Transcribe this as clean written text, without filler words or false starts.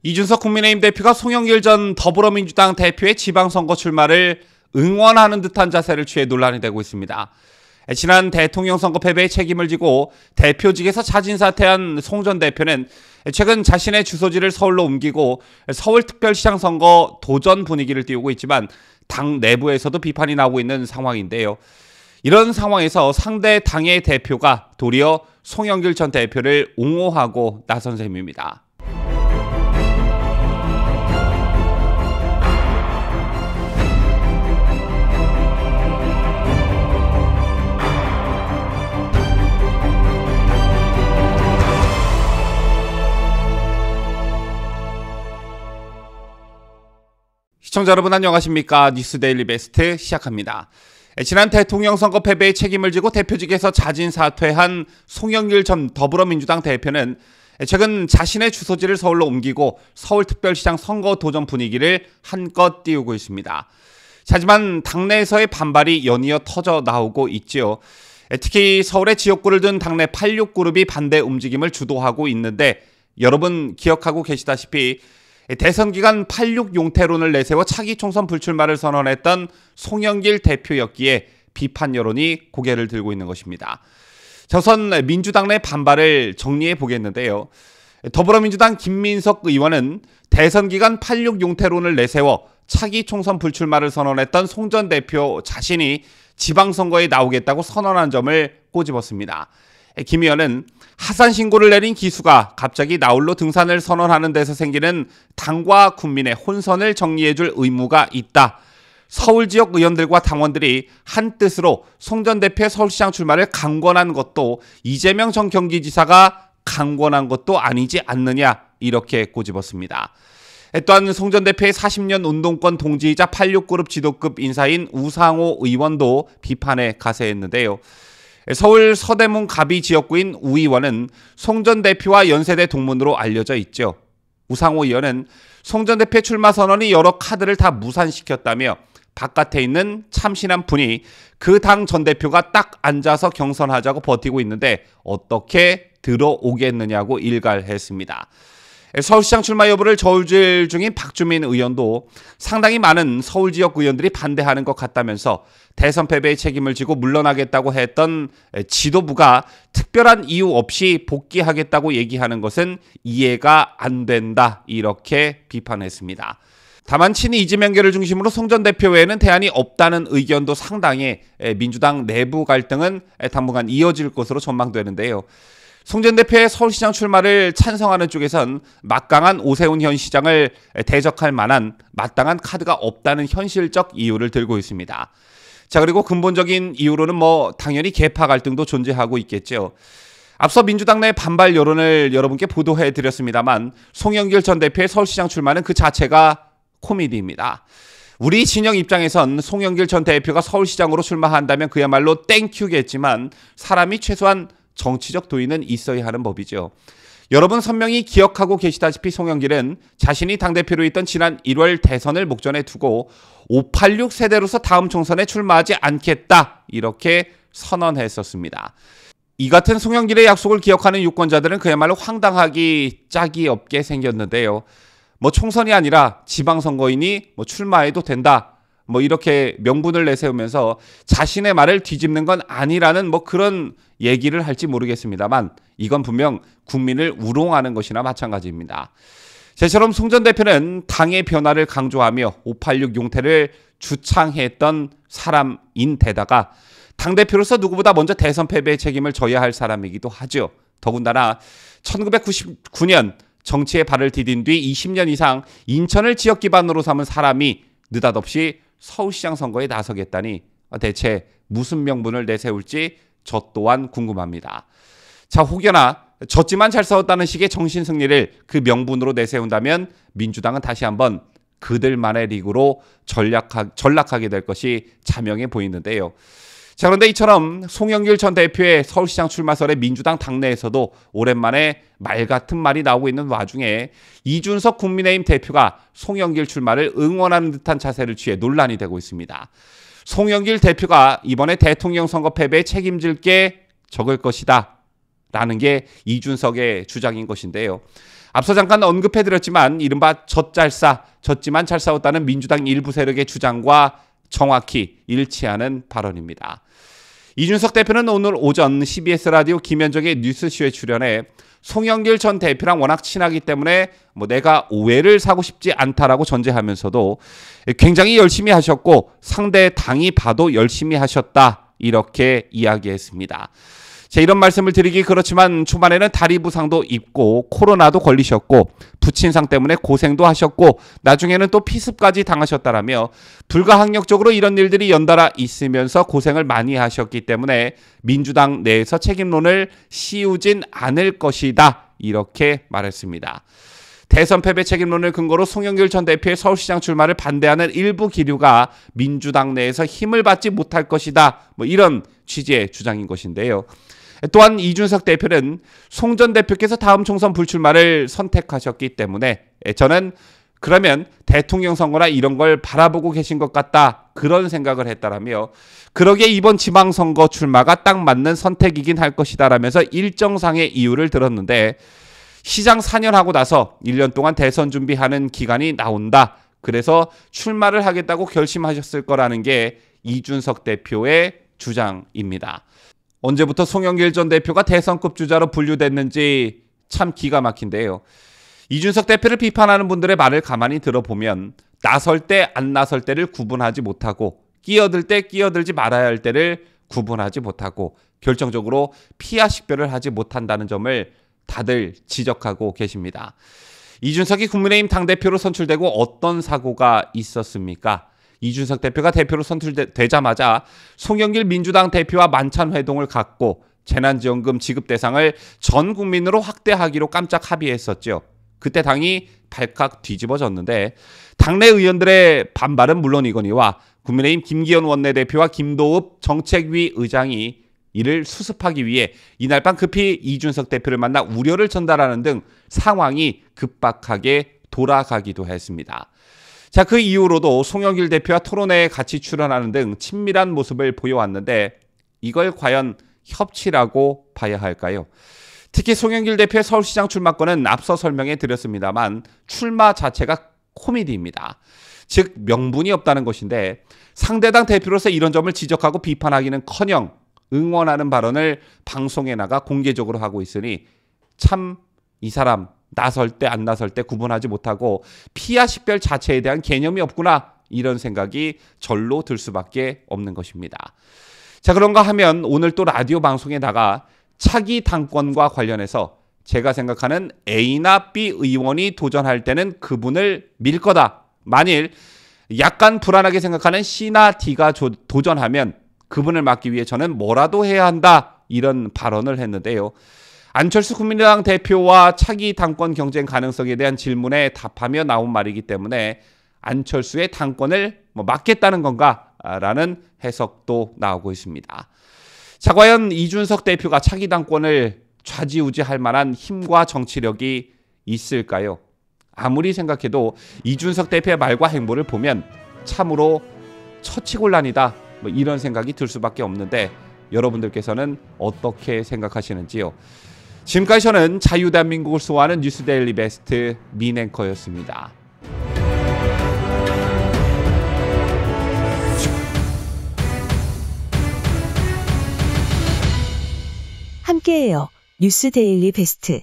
이준석 국민의힘 대표가 송영길 전 더불어민주당 대표의 지방선거 출마를 응원하는 듯한 자세를 취해 논란이 되고 있습니다. 지난 대통령 선거 패배의 책임을 지고 대표직에서 자진 사퇴한 송 전 대표는 최근 자신의 주소지를 서울로 옮기고 서울특별시장 선거 도전 분위기를 띄우고 있지만 당 내부에서도 비판이 나오고 있는 상황인데요. 이런 상황에서 상대 당의 대표가 도리어 송영길 전 대표를 옹호하고 나선 셈입니다. 시청자 여러분 안녕하십니까? 뉴스데일리 베스트 시작합니다. 지난 대통령 선거 패배의 책임을 지고 대표직에서 자진 사퇴한 송영길 전 더불어민주당 대표는 최근 자신의 주소지를 서울로 옮기고 서울특별시장 선거 도전 분위기를 한껏 띄우고 있습니다. 하지만 당내에서의 반발이 연이어 터져 나오고 있지요. 특히 서울의 지역구를 둔 당내 86그룹이 반대 움직임을 주도하고 있는데 여러분 기억하고 계시다시피 대선 기간 86 용태론을 내세워 차기 총선 불출마를 선언했던 송영길 대표였기에 비판 여론이 고개를 들고 있는 것입니다. 우선 민주당 내 반발을 정리해 보겠는데요. 더불어민주당 김민석 의원은 대선 기간 86 용태론을 내세워 차기 총선 불출마를 선언했던 송 전 대표 자신이 지방선거에 나오겠다고 선언한 점을 꼬집었습니다. 김 의원은 하산 신고를 내린 기수가 갑자기 나홀로 등산을 선언하는 데서 생기는 당과 국민의 혼선을 정리해줄 의무가 있다. 서울 지역 의원들과 당원들이 한 뜻으로 송 전 대표의 서울시장 출마를 강권한 것도 이재명 전 경기지사가 강권한 것도 아니지 않느냐 이렇게 꼬집었습니다. 또한 송 전 대표의 40년 운동권 동지이자 86그룹 지도급 인사인 우상호 의원도 비판에 가세했는데요. 서울 서대문 가비 지역구인 우 의원은 송 전 대표와 연세대 동문으로 알려져 있죠. 우상호 의원은 송 전 대표 출마 선언이 여러 카드를 다 무산시켰다며 바깥에 있는 참신한 분이 그 당 전 대표가 딱 앉아서 경선하자고 버티고 있는데 어떻게 들어오겠느냐고 일갈했습니다. 서울시장 출마 여부를 저울질 중인 박주민 의원도 상당히 많은 서울 지역 의원들이 반대하는 것 같다면서 대선 패배의 책임을 지고 물러나겠다고 했던 지도부가 특별한 이유 없이 복귀하겠다고 얘기하는 것은 이해가 안 된다 이렇게 비판했습니다. 다만 친이 이재명계를 중심으로 송 전 대표 외에는 대안이 없다는 의견도 상당히 민주당 내부 갈등은 당분간 이어질 것으로 전망되는데요. 송 전 대표의 서울시장 출마를 찬성하는 쪽에선 막강한 오세훈 현 시장을 대적할 만한 마땅한 카드가 없다는 현실적 이유를 들고 있습니다. 자, 그리고 근본적인 이유로는 당연히 계파 갈등도 존재하고 있겠죠. 앞서 민주당 내 반발 여론을 여러분께 보도해 드렸습니다만 송영길 전 대표의 서울시장 출마는 그 자체가 코미디입니다. 우리 진영 입장에선 송영길 전 대표가 서울시장으로 출마한다면 그야말로 땡큐겠지만 사람이 최소한 정치적 도의는 있어야 하는 법이죠. 여러분 선명히 기억하고 계시다시피 송영길은 자신이 당대표로 있던 지난 1월 대선을 목전에 두고 586 세대로서 다음 총선에 출마하지 않겠다 이렇게 선언했었습니다. 이 같은 송영길의 약속을 기억하는 유권자들은 그야말로 황당하기 짝이 없게 생겼는데요. 총선이 아니라 지방선거이니 출마해도 된다. 이렇게 명분을 내세우면서 자신의 말을 뒤집는 건 아니라는 그런 얘기를 할지 모르겠습니다만 이건 분명 국민을 우롱하는 것이나 마찬가지입니다. 제처럼 송 전 대표는 당의 변화를 강조하며 586 용태를 주창했던 사람인데다가 당대표로서 누구보다 먼저 대선 패배의 책임을 져야 할 사람이기도 하죠. 더군다나 1999년 정치에 발을 디딘 뒤 20년 이상 인천을 지역 기반으로 삼은 사람이 느닷없이 서울시장 선거에 나서겠다니 대체 무슨 명분을 내세울지 저 또한 궁금합니다. 자, 혹여나 졌지만 잘 싸웠다는 식의 정신승리를 그 명분으로 내세운다면 민주당은 다시 한번 그들만의 리그로 전락하게 될 것이 자명해 보이는데요. 자, 그런데 이처럼 송영길 전 대표의 서울시장 출마설에 민주당 당내에서도 오랜만에 말 같은 말이 나오고 있는 와중에 이준석 국민의힘 대표가 송영길 출마를 응원하는 듯한 자세를 취해 논란이 되고 있습니다. 송영길 대표가 이번에 대통령 선거 패배에 책임질 게 적을 것이다 라는 게 이준석의 주장인 것인데요. 앞서 잠깐 언급해드렸지만 이른바 졌지만 잘 싸웠다는 민주당 일부 세력의 주장과 정확히 일치하는 발언입니다. 이준석 대표는 오늘 오전 CBS 라디오 김현정의 뉴스쇼에 출연해 송영길 전 대표랑 워낙 친하기 때문에 내가 오해를 사고 싶지 않다라고 전제하면서도 굉장히 열심히 하셨고 상대 당이 봐도 열심히 하셨다 이렇게 이야기했습니다. 자, 이런 말씀을 드리기 그렇지만 초반에는 다리 부상도 입고 코로나도 걸리셨고 부친상 때문에 고생도 하셨고 나중에는 또 피습까지 당하셨다라며 불가항력적으로 이런 일들이 연달아 있으면서 고생을 많이 하셨기 때문에 민주당 내에서 책임론을 씌우진 않을 것이다 이렇게 말했습니다. 대선 패배 책임론을 근거로 송영길 전 대표의 서울시장 출마를 반대하는 일부 기류가 민주당 내에서 힘을 받지 못할 것이다 이런 취지의 주장인 것인데요. 또한 이준석 대표는 송 전 대표께서 다음 총선 불출마를 선택하셨기 때문에 저는 그러면 대통령 선거나 이런 걸 바라보고 계신 것 같다 그런 생각을 했다라며 그러기에 이번 지방선거 출마가 딱 맞는 선택이긴 할 것이다라면서 일정상의 이유를 들었는데 시장 4년 하고 나서 1년 동안 대선 준비하는 기간이 나온다. 그래서 출마를 하겠다고 결심하셨을 거라는 게 이준석 대표의 주장입니다. 언제부터 송영길 전 대표가 대선급 주자로 분류됐는지 참 기가 막힌데요. 이준석 대표를 비판하는 분들의 말을 가만히 들어보면 나설 때 안 나설 때를 구분하지 못하고 끼어들 때 끼어들지 말아야 할 때를 구분하지 못하고 결정적으로 피하 식별을 하지 못한다는 점을 다들 지적하고 계십니다. 이준석이 국민의힘 당대표로 선출되고 어떤 사고가 있었습니까? 이준석 대표가 대표로 선출되자마자 송영길 민주당 대표와 만찬 회동을 갖고 재난지원금 지급 대상을 전 국민으로 확대하기로 깜짝 합의했었죠. 그때 당이 발칵 뒤집어졌는데 당내 의원들의 반발은 물론이거니와 국민의힘 김기현 원내대표와 김도읍 정책위 의장이 이를 수습하기 위해 이날 밤 급히 이준석 대표를 만나 우려를 전달하는 등 상황이 급박하게 돌아가기도 했습니다. 자, 그 이후로도 송영길 대표와 토론회에 같이 출연하는 등 친밀한 모습을 보여왔는데 이걸 과연 협치라고 봐야 할까요? 특히 송영길 대표의 서울시장 출마권은 앞서 설명해 드렸습니다만 출마 자체가 코미디입니다. 즉 명분이 없다는 것인데 상대당 대표로서 이런 점을 지적하고 비판하기는커녕 응원하는 발언을 방송에 나가 공개적으로 하고 있으니 참 이 사람 나설 때 안 나설 때 구분하지 못하고 피하 식별 자체에 대한 개념이 없구나 이런 생각이 절로 들 수밖에 없는 것입니다. 자, 그런가 하면 오늘 또 라디오 방송에 나가 차기 당권과 관련해서 제가 생각하는 A나 B 의원이 도전할 때는 그분을 밀 거다. 만일 약간 불안하게 생각하는 C나 D가 도전하면 그분을 막기 위해 저는 뭐라도 해야 한다 이런 발언을 했는데요. 안철수 국민의당 대표와 차기 당권 경쟁 가능성에 대한 질문에 답하며 나온 말이기 때문에 안철수의 당권을 막겠다는 건가? 라는 해석도 나오고 있습니다. 자, 과연 이준석 대표가 차기 당권을 좌지우지할 만한 힘과 정치력이 있을까요? 아무리 생각해도 이준석 대표의 말과 행보를 보면 참으로 처치곤란이다 이런 생각이 들 수밖에 없는데 여러분들께서는 어떻게 생각하시는지요? 지금까지 저는 자유대한민국을 수호하는 뉴스데일리 베스트 민앵커였습니다. 함께해요. 뉴스데일리 베스트.